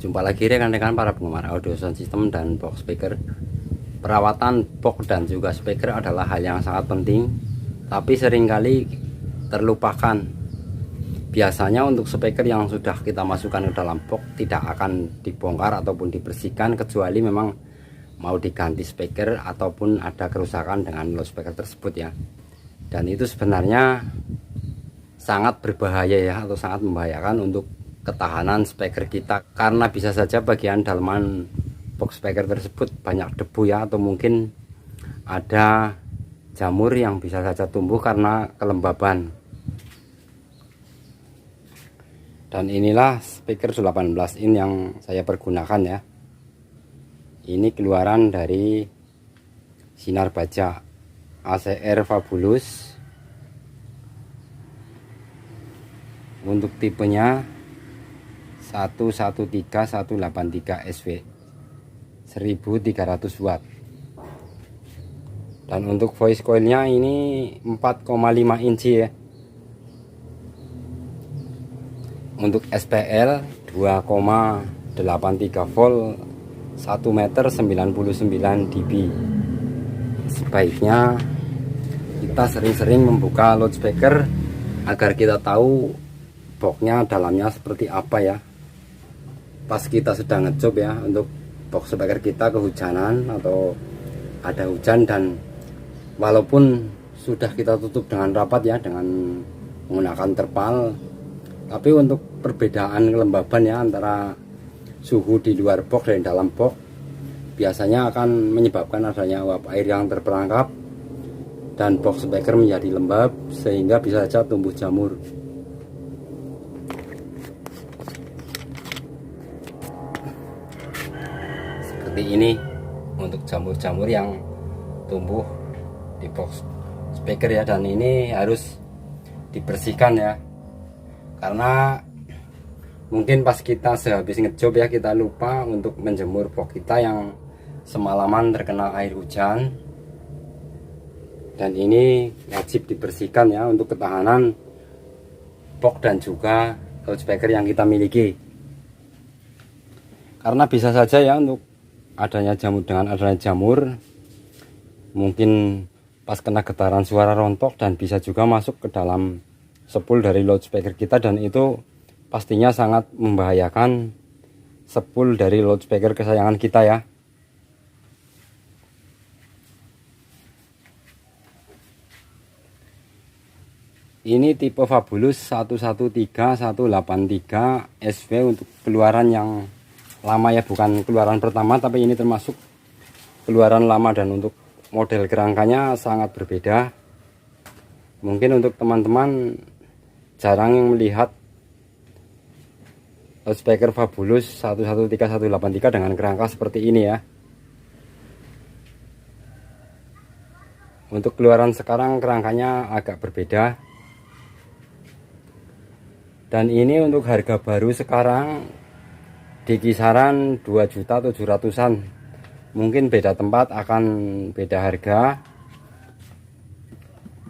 Jumpa lagi rekan-rekan para penggemar audio sound system dan box speaker. Perawatan box dan juga speaker adalah hal yang sangat penting, tapi seringkali terlupakan. Biasanya untuk speaker yang sudah kita masukkan ke dalam box tidak akan dibongkar ataupun dibersihkan, kecuali memang mau diganti speaker ataupun ada kerusakan dengan loudspeaker tersebut ya. Dan itu sebenarnya sangat berbahaya ya, atau sangat membahayakan untuk ketahanan speaker kita, karena bisa saja bagian dalaman box speaker tersebut banyak debu ya, atau mungkin ada jamur yang bisa saja tumbuh karena kelembaban. Dan inilah speaker 18 in yang saya pergunakan ya. Ini keluaran dari sinar baja ACR Fabulous. Untuk tipenya 113183 SV 1300 watt. Dan untuk voice coilnya ini 4,5 inci ya. Untuk SPL 2,83 volt 1 meter 99 dB. Sebaiknya kita sering-sering membuka loudspeaker agar kita tahu boxnya dalamnya seperti apa ya. Pas kita sedang ngejob ya, untuk box speaker kita kehujanan atau ada hujan, dan walaupun sudah kita tutup dengan rapat ya, dengan menggunakan terpal, tapi untuk perbedaan kelembaban ya antara suhu di luar box dan dalam box biasanya akan menyebabkan adanya uap air yang terperangkap dan box speaker menjadi lembab sehingga bisa saja tumbuh jamur. Seperti ini untuk jamur-jamur yang tumbuh di box speaker ya, dan ini harus dibersihkan ya, karena mungkin pas kita sehabis ngejob ya, kita lupa untuk menjemur box kita yang semalaman terkena air hujan, dan ini wajib dibersihkan ya untuk ketahanan box dan juga loudspeaker yang kita miliki. Karena bisa saja ya, untuk adanya jamur, dengan adanya jamur mungkin pas kena getaran suara rontok dan bisa juga masuk ke dalam spool dari loudspeaker kita, dan itu pastinya sangat membahayakan spool dari loudspeaker kesayangan kita ya. Ini tipe Fabulous 113183 SV untuk keluaran yang lama ya, bukan keluaran pertama, tapi ini termasuk keluaran lama, dan untuk model kerangkanya sangat berbeda. Mungkin untuk teman-teman jarang yang melihat loudspeaker Fabulous 113183 dengan kerangka seperti ini ya. Untuk keluaran sekarang kerangkanya agak berbeda, dan ini untuk harga baru sekarang di kisaran 2.700.000-an. Mungkin beda tempat akan beda harga.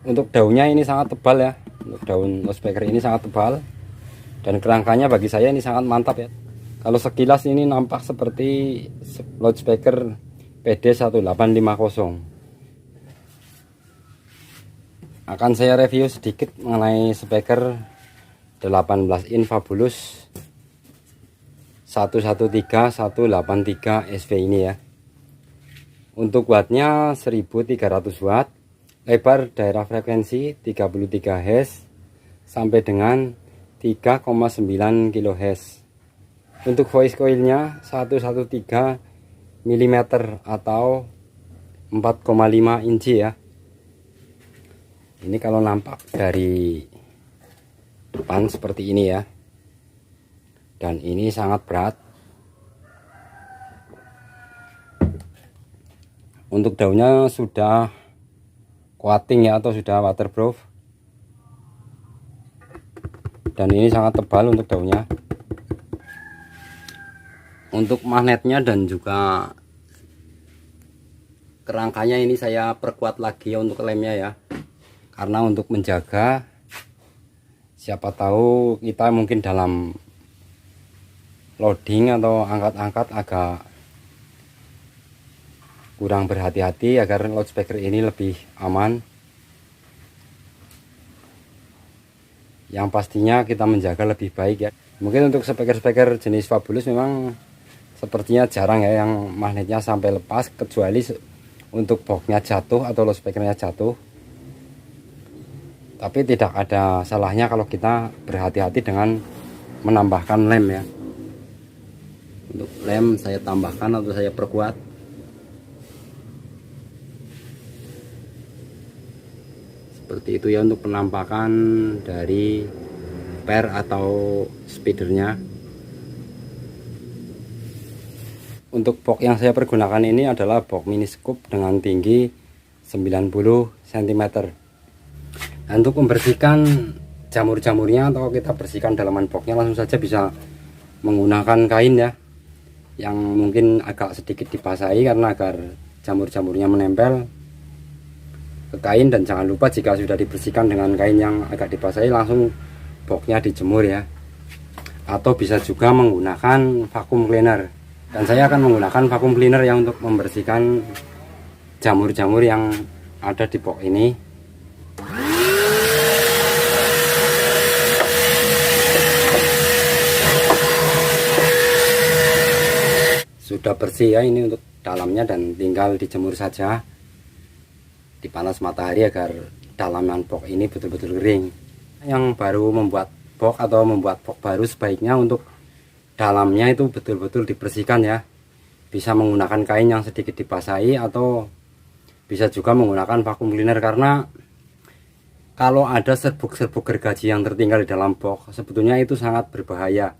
Untuk daunnya ini sangat tebal ya, untuk daun loudspeaker ini sangat tebal, dan kerangkanya bagi saya ini sangat mantap ya. Kalau sekilas ini nampak seperti loudspeaker PD1850. Akan saya review sedikit mengenai speaker 18 in Fabulous 113183 SV ini ya. Untuk wattnya 1300 watt, lebar daerah frekuensi 33 Hz sampai dengan 3,9 kHz. Untuk voice coilnya 113 mm atau 4,5 inci ya. Ini kalau nampak dari depan seperti ini ya, dan ini sangat berat. Untuk daunnya sudah coating ya, atau sudah waterproof, dan ini sangat tebal untuk daunnya. Untuk magnetnya dan juga kerangkanya ini saya perkuat lagi ya untuk lemnya ya, karena untuk menjaga, siapa tahu kita mungkin dalam loading atau angkat-angkat agak kurang berhati-hati agar loudspeaker ini lebih aman. Yang pastinya kita menjaga lebih baik ya. Mungkin untuk speaker-speaker jenis Fabulous memang sepertinya jarang ya yang magnetnya sampai lepas, kecuali untuk boxnya jatuh atau loudspeakernya jatuh. Tapi tidak ada salahnya kalau kita berhati-hati dengan menambahkan lem ya. Untuk lem saya tambahkan atau saya perkuat. Seperti itu ya untuk penampakan dari per atau speedernya. Untuk box yang saya pergunakan ini adalah box mini scoop dengan tinggi 90 cm. Nah, untuk membersihkan jamur-jamurnya atau kita bersihkan dalaman boxnya, langsung saja bisa menggunakan kain ya, yang mungkin agak sedikit dibasahi karena agar jamur-jamurnya menempel ke kain. Dan jangan lupa jika sudah dibersihkan dengan kain yang agak dibasahi, langsung boxnya dijemur ya. Atau bisa juga menggunakan vacuum cleaner, dan saya akan menggunakan vacuum cleaner yang untuk membersihkan jamur-jamur yang ada di box ini. Sudah bersih ya ini untuk dalamnya, dan tinggal dijemur saja di panas matahari agar dalaman box ini betul-betul kering. Yang baru membuat box atau membuat box baru, sebaiknya untuk dalamnya itu betul-betul dibersihkan ya. Bisa menggunakan kain yang sedikit dibasahi atau bisa juga menggunakan vacuum cleaner, karena kalau ada serbuk-serbuk gergaji yang tertinggal di dalam box, sebetulnya itu sangat berbahaya.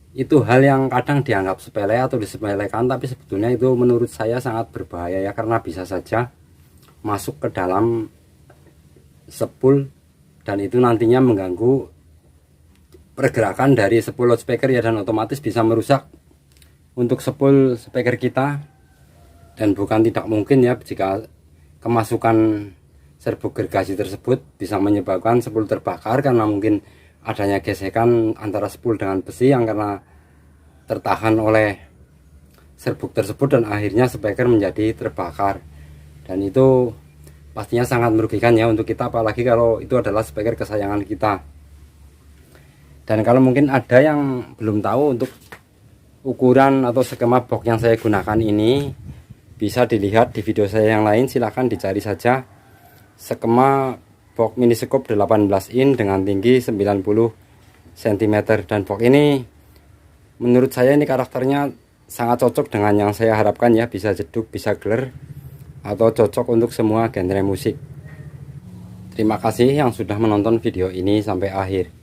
Itu hal yang kadang dianggap sepele atau disepelekan, tapi sebetulnya itu menurut saya sangat berbahaya ya, karena bisa saja masuk ke dalam spool dan itu nantinya mengganggu pergerakan dari spool loudspeaker ya, dan otomatis bisa merusak untuk spool speaker kita. Dan bukan tidak mungkin ya, jika kemasukan serbuk gergaji tersebut bisa menyebabkan spool terbakar karena mungkin adanya gesekan antara spool dengan besi yang karena tertahan oleh serbuk tersebut, dan akhirnya speaker menjadi terbakar. Dan itu pastinya sangat merugikan ya untuk kita, apalagi kalau itu adalah speaker kesayangan kita. Dan kalau mungkin ada yang belum tahu, untuk ukuran atau skema box yang saya gunakan ini bisa dilihat di video saya yang lain, silahkan dicari saja skema box mini scoop 18 in dengan tinggi 90 cm. Dan box ini menurut saya ini karakternya sangat cocok dengan yang saya harapkan ya, bisa jeduk, bisa geler, atau cocok untuk semua genre musik. Terima kasih yang sudah menonton video ini sampai akhir.